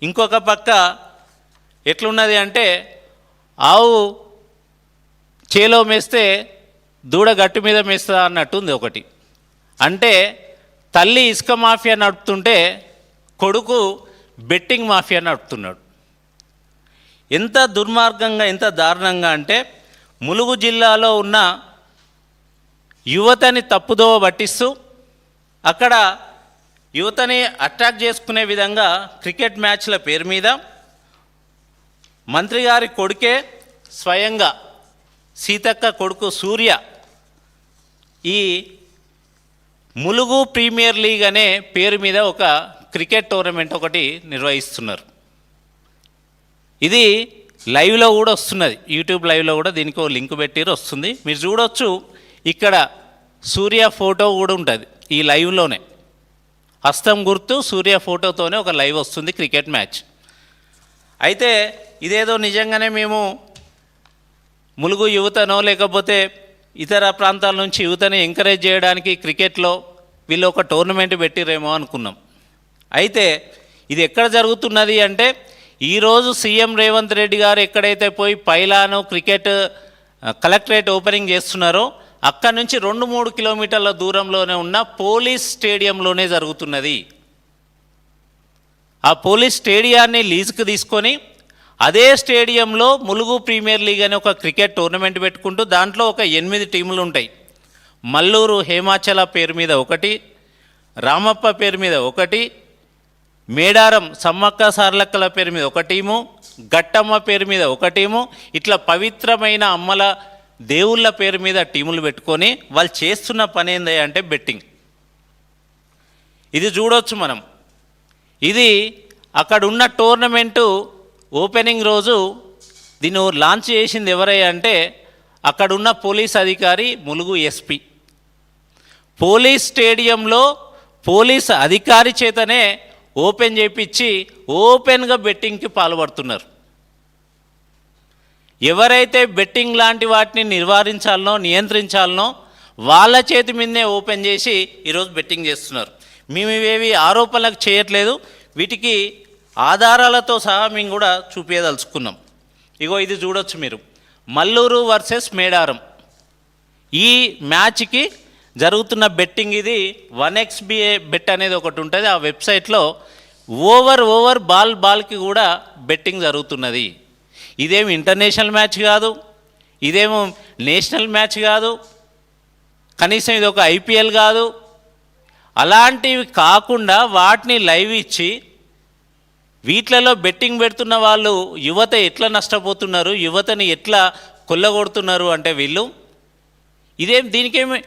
ఇంకొక పక్క ఎట్లున్నది అంటే ఆవు చేలో మేస్తే దూడ గట్టు మీద మేస్తా అన్నట్టుంది ఒకటి. అంటే తల్లి ఇసుక మాఫియా నడుపుతుంటే కొడుకు బెట్టింగ్ మాఫియా నడుపుతున్నాడు. ఎంత దుర్మార్గంగా ఎంత దారుణంగా అంటే ములుగు జిల్లాలో ఉన్న యువతని తప్పుదోవ పట్టిస్తూ అక్కడ యువతని అట్రాక్ట్ చేసుకునే విధంగా క్రికెట్ మ్యాచ్ల పేరు మీద మంత్రి గారి కొడుకే స్వయంగా సీతక్క కొడుకు సూర్య ఈ ములుగు ప్రీమియర్ లీగ్ అనే పేరు మీద ఒక క్రికెట్ టోర్నమెంట్ ఒకటి నిర్వహిస్తున్నారు. ఇది లైవ్లో కూడా వస్తున్నది, యూట్యూబ్ లైవ్లో కూడా దీనికి ఒక లింక్ పెట్టిరు వస్తుంది, మీరు చూడవచ్చు. ఇక్కడ సూర్య ఫోటో కూడా ఉంటుంది ఈ లైవ్లోనే, హస్తం గుర్తు సూర్య ఫోటోతోనే ఒక లైవ్ వస్తుంది క్రికెట్ మ్యాచ్. అయితే ఇదేదో నిజంగానే మేము ములుగు యువతనో లేకపోతే ఇతర ప్రాంతాల నుంచి యువతని ఎంకరేజ్ చేయడానికి క్రికెట్లో వీళ్ళు ఒక టోర్నమెంట్ పెట్టిరేమో అనుకున్నాం. అయితే ఇది ఎక్కడ జరుగుతున్నది అంటే ఈరోజు సీఎం రేవంత్ రెడ్డి గారు ఎక్కడైతే పోయి పైలాను క్రికెట్ కలెక్టరేట్ ఓపెనింగ్ చేస్తున్నారో అక్కడి నుంచి 2-3 కిలోమీటర్ల దూరంలోనే ఉన్న పోలీస్ స్టేడియంలోనే జరుగుతున్నది. ఆ పోలీస్ స్టేడియాన్ని లీజుకు తీసుకొని అదే స్టేడియంలో ములుగు ప్రీమియర్ లీగ్ అనే ఒక క్రికెట్ టోర్నమెంట్ పెట్టుకుంటూ దాంట్లో ఒక 8 టీములు ఉంటాయి. మల్లూరు హేమాచల పేరు మీద ఒకటి, రామప్ప పేరు మీద ఒకటి, మేడారం సమ్మక్క సార్లక్కల పేరు మీద ఒక టీము, గట్టమ్మ పేరు మీద ఒక టీము, ఇట్లా పవిత్రమైన అమ్మల దేవుళ్ళ పేరు మీద టీములు పెట్టుకొని వాళ్ళు చేస్తున్న పని ఏంది అంటే బెట్టింగ్. ఇది చూడవచ్చు మనం. ఇది అక్కడ ఉన్న టోర్నమెంటు ఓపెనింగ్ రోజు దీన్ని లాంచ్ చేసింది ఎవరయ్యా అంటే అక్కడున్న పోలీస్ అధికారి ములుగు ఎస్పీ. పోలీస్ స్టేడియంలో పోలీస్ అధికారి చేతనే ఓపెన్ చేయించి ఓపెన్గా బెట్టింగ్కి పాల్పడుతున్నారు. ఎవరైతే బెట్టింగ్ లాంటి వాటిని నివారించాలనో నియంత్రించాలనో వాళ్ళ చేతి మీదనే ఓపెన్ చేసి ఈరోజు బెట్టింగ్ చేస్తున్నారు. మేము ఇవేవి ఆరోపణలకు చేయట్లేదు, వీటికి ఆధారాలతో సహా మేము కూడా చూపించదలుచుకున్నాం. ఇగో ఇది చూడొచ్చు మీరు, మల్లూరు వర్సెస్ మేడారం ఈ మ్యాచ్కి జరుగుతున్న బెట్టింగ్. ఇది 1xBet బెట్ అనేది ఒకటి ఉంటుంది, ఆ వెబ్సైట్లో ఓవర్ బాల్కి కూడా బెట్టింగ్ జరుగుతున్నది. ఇదేమి ఇంటర్నేషనల్ మ్యాచ్ కాదు, ఇదేమో నేషనల్ మ్యాచ్ కాదు, కనీసం ఇది ఒక ఐపీఎల్ కాదు. అలాంటివి కాకుండా వాటిని లైవ్ ఇచ్చి వీటిలలో బెట్టింగ్ పెడుతున్న వాళ్ళు యువత ఎట్లా నష్టపోతున్నారు, యువతని ఎట్లా కొల్లగొడుతున్నారు అంటే వీళ్ళు దీనికేమి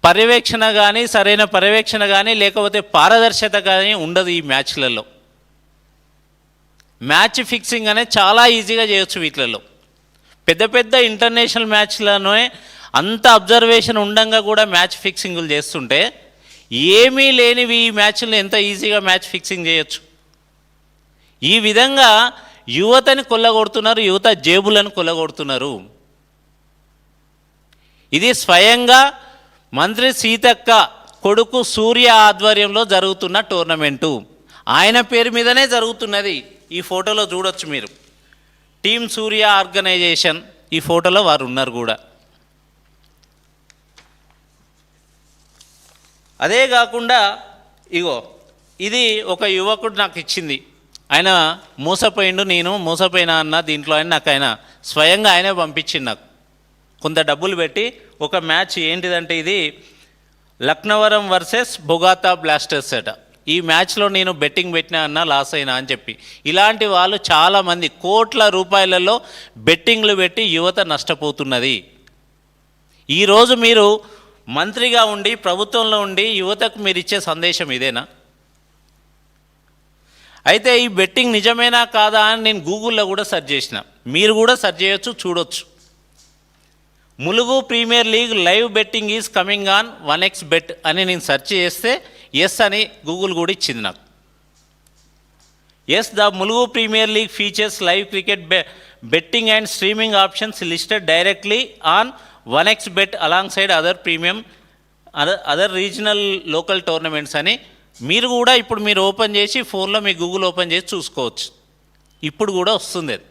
పర్యవేక్షణ కానీ సరైన పర్యవేక్షణ కానీ లేకపోతే పారదర్శకత కానీ ఉండదు. ఈ మ్యాచ్లలో మ్యాచ్ ఫిక్సింగ్ అనేది చాలా ఈజీగా చేయొచ్చు. వీటిలలో పెద్ద ఇంటర్నేషనల్ మ్యాచ్లలోనే అంత అబ్జర్వేషన్ ఉండంగా కూడా మ్యాచ్ ఫిక్సింగ్లు చేస్తుంటే ఏమీ లేనివి ఈ మ్యాచ్లను ఎంత ఈజీగా మ్యాచ్ ఫిక్సింగ్ చేయొచ్చు. ఈ విధంగా యువతని కొల్లగొడుతున్నారు, యువత జేబులను కొల్లగొడుతున్నారు. ఇది స్వయంగా మంత్రి సీతక్క కొడుకు సూర్య ఆధ్వర్యంలో జరుగుతున్న టోర్నమెంటు, ఆయన పేరు మీదనే జరుగుతున్నది. ఈ ఫోటోలో చూడొచ్చు మీరు, టీమ్ సూర్య ఆర్గనైజేషన్, ఈ ఫోటోలో వారు ఉన్నారు కూడా. అదే కాకుండా ఇగో ఇది ఒక యువకుడు నాకు ఇచ్చింది, ఆయన మోసపోయిండు, నేను మోసపోయినా అన్న దీంట్లో ఆయన స్వయంగా ఆయనే పంపించింది నాకు కొంత డబ్బులు పెట్టి. ఒక మ్యాచ్ ఏంటిదంటే ఇది లక్నవరం వర్సెస్ బొగాతా బ్లాస్టర్స్ అట. ఈ మ్యాచ్లో నేను బెట్టింగ్ పెట్టినా అన్న లాస్ అయినా అని చెప్పి, ఇలాంటి వాళ్ళు చాలామంది కోట్ల రూపాయలలో బెట్టింగ్లు పెట్టి యువత నష్టపోతున్నది. ఈరోజు మీరు మంత్రిగా ఉండి ప్రభుత్వంలో ఉండి యువతకు మీరు ఇచ్చే సందేశం ఇదేనా? అయితే ఈ బెట్టింగ్ నిజమేనా కాదా అని నేను గూగుల్లో కూడా సెర్చ్ చేసిన, మీరు కూడా సెర్చ్ చేయొచ్చు, చూడొచ్చు. Mulugu premier league live betting is coming on 1xBet అని నేను సెర్చ్ చేస్తే ఎస్ అని గూగుల్ కూడా ఇచ్చింది నాకు. Yes, the Mulugu premier league features live cricket betting and streaming options listed directly on 1xBet alongside other regional local tournaments అని మీరు కూడా ఇప్పుడు మీరు ఓపెన్ చేసి ఫోన్లో మీ గూగుల్ ఓపెన్ చేసి చూసుకోవచ్చు. ఇప్పుడు కూడా వస్తుంది అది.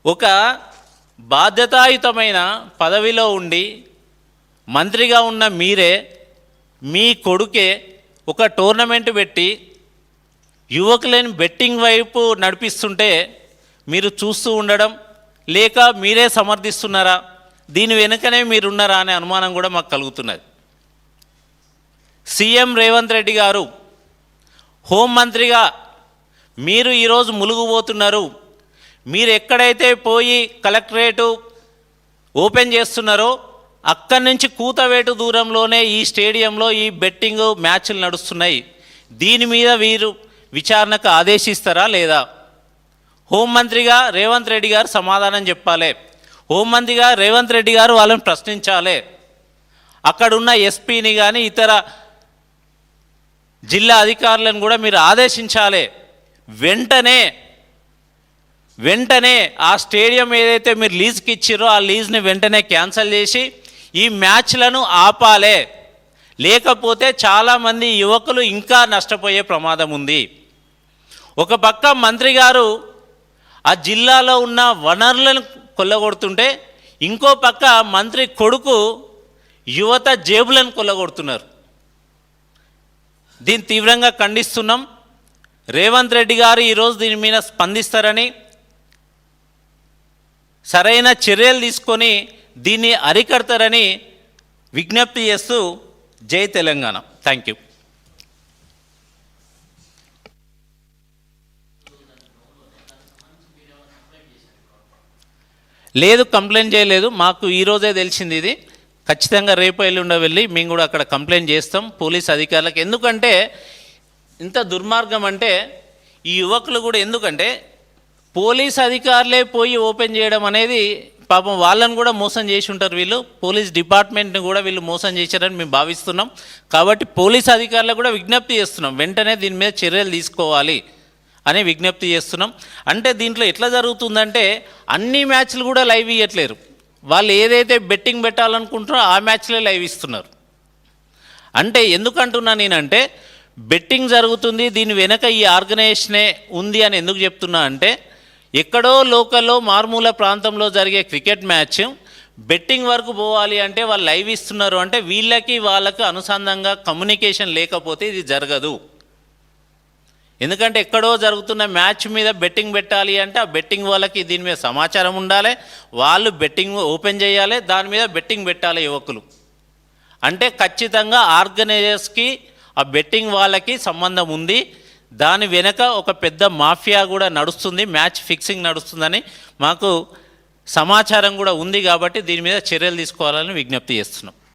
ఒక బాధ్యతాయుతమైన పదవిలో ఉండి మంత్రిగా ఉన్న మీరే మీ కొడుకే ఒక టోర్నమెంట్ పెట్టి యువకులని బెట్టింగ్ వైపు నడిపిస్తుంటే మీరు చూస్తూ ఉండడం, లేక మీరే సమర్థిస్తున్నారా, దీని వెనుకనే మీరున్నారా అనే అనుమానం కూడా మాకు కలుగుతున్నది. సీఎం రేవంత్ రెడ్డి గారు హోంమంత్రిగా మీరు ఈరోజు ములుగుపోతున్నారు. మీరు ఎక్కడైతే పోయి కలెక్టరేటు ఓపెన్ చేస్తున్నారో అక్కడి నుంచి కూతవేటు దూరంలోనే ఈ స్టేడియంలో ఈ బెట్టింగ్ మ్యాచ్లు నడుస్తున్నాయి. దీని మీద వీరు విచారణకు ఆదేశిస్తారా లేదా? హోంమంత్రిగా రేవంత్ రెడ్డి గారు సమాధానం చెప్పాలి. హోంమంత్రిగా రేవంత్ రెడ్డి గారు వాళ్ళని ప్రశ్నించాలి. అక్కడున్న ఎస్పీని కానీ ఇతర జిల్లా అధికారులను కూడా మీరు ఆదేశించాలి. వెంటనే ఆ స్టేడియం ఏదైతే మీరు లీజ్కి ఇచ్చారో ఆ లీజ్ని వెంటనే క్యాన్సిల్ చేసి ఈ మ్యాచ్లను ఆపాలే. లేకపోతే చాలామంది యువకులు ఇంకా నష్టపోయే ప్రమాదం ఉంది. ఒక పక్క మంత్రి గారు ఆ జిల్లాలో ఉన్న వనరులను కొల్లగొడుతుంటే, ఇంకో పక్క మంత్రి కొడుకు యువత జేబులను కొల్లగొడుతున్నారు. దీన్ని తీవ్రంగా ఖండిస్తున్నాం. రేవంత్ రెడ్డి గారు ఈరోజు దీని మీద స్పందిస్తారని, సరైన చర్యలు తీసుకొని దీన్ని అరికడతారని విజ్ఞప్తి చేస్తూ జై తెలంగాణ. Thank you. లేదు, కంప్లైంట్ చేయలేదు. మాకు ఈరోజే తెలిసింది ఇది. ఖచ్చితంగా రేపు ఎల్లుండ వెళ్ళి మేము కూడా అక్కడ కంప్లైంట్ చేస్తాం పోలీస్ అధికారులకు. ఎందుకంటే ఇంత దుర్మార్గం అంటే ఈ యువకులు కూడా, ఎందుకంటే పోలీస్ అధికారులే పోయి ఓపెన్ చేయడం అనేది, పాపం వాళ్ళని కూడా మోసం చేసి ఉంటారు వీళ్ళు. పోలీస్ డిపార్ట్మెంట్ని కూడా వీళ్ళు మోసం చేశారని మేము భావిస్తున్నాం. కాబట్టి పోలీస్ అధికారులకు కూడా విజ్ఞప్తి చేస్తున్నాం, వెంటనే దీని మీద చర్యలు తీసుకోవాలి అని విజ్ఞప్తి చేస్తున్నాం. అంటే దీంట్లో ఎట్లా జరుగుతుందంటే అన్ని మ్యాచ్లు కూడా లైవ్ ఇవ్వట్లేరు. వాళ్ళు ఏదైతే బెట్టింగ్ పెట్టాలనుకుంటారో ఆ మ్యాచ్లే లైవ్ ఇస్తున్నారు. అంటే ఎందుకంటున్నా నేనంటే, బెట్టింగ్ జరుగుతుంది, దీని వెనక ఈ ఆర్గనైజేషనే ఉంది అని ఎందుకు చెప్తున్నా అంటే, ఎక్కడో లోకల్లో మారుమూల ప్రాంతంలో జరిగే క్రికెట్ మ్యాచ్ బెట్టింగ్ వరకు పోవాలి అంటే వాళ్ళు లైవ్ ఇస్తున్నారు అంటే వాళ్ళకి అనుసంధానంగా కమ్యూనికేషన్ లేకపోతే ఇది జరగదు. ఎందుకంటే ఎక్కడో జరుగుతున్న మ్యాచ్ మీద బెట్టింగ్ పెట్టాలి అంటే ఆ బెట్టింగ్ వాళ్ళకి దీని మీద సమాచారం ఉండాలి, వాళ్ళు బెట్టింగ్ ఓపెన్ చేయాలి, దాని మీద బెట్టింగ్ పెట్టాలి యువకులు. అంటే ఖచ్చితంగా ఆర్గనైజర్స్కి ఆ బెట్టింగ్ వాళ్ళకి సంబంధం ఉంది. దాని వెనక ఒక పెద్ద మాఫియా కూడా నడుస్తుంది, మ్యాచ్ ఫిక్సింగ్ నడుస్తుందని మాకు సమాచారం కూడా ఉంది. కాబట్టి దీని మీద చర్యలు తీసుకోవాలని విజ్ఞప్తి చేస్తున్నాం.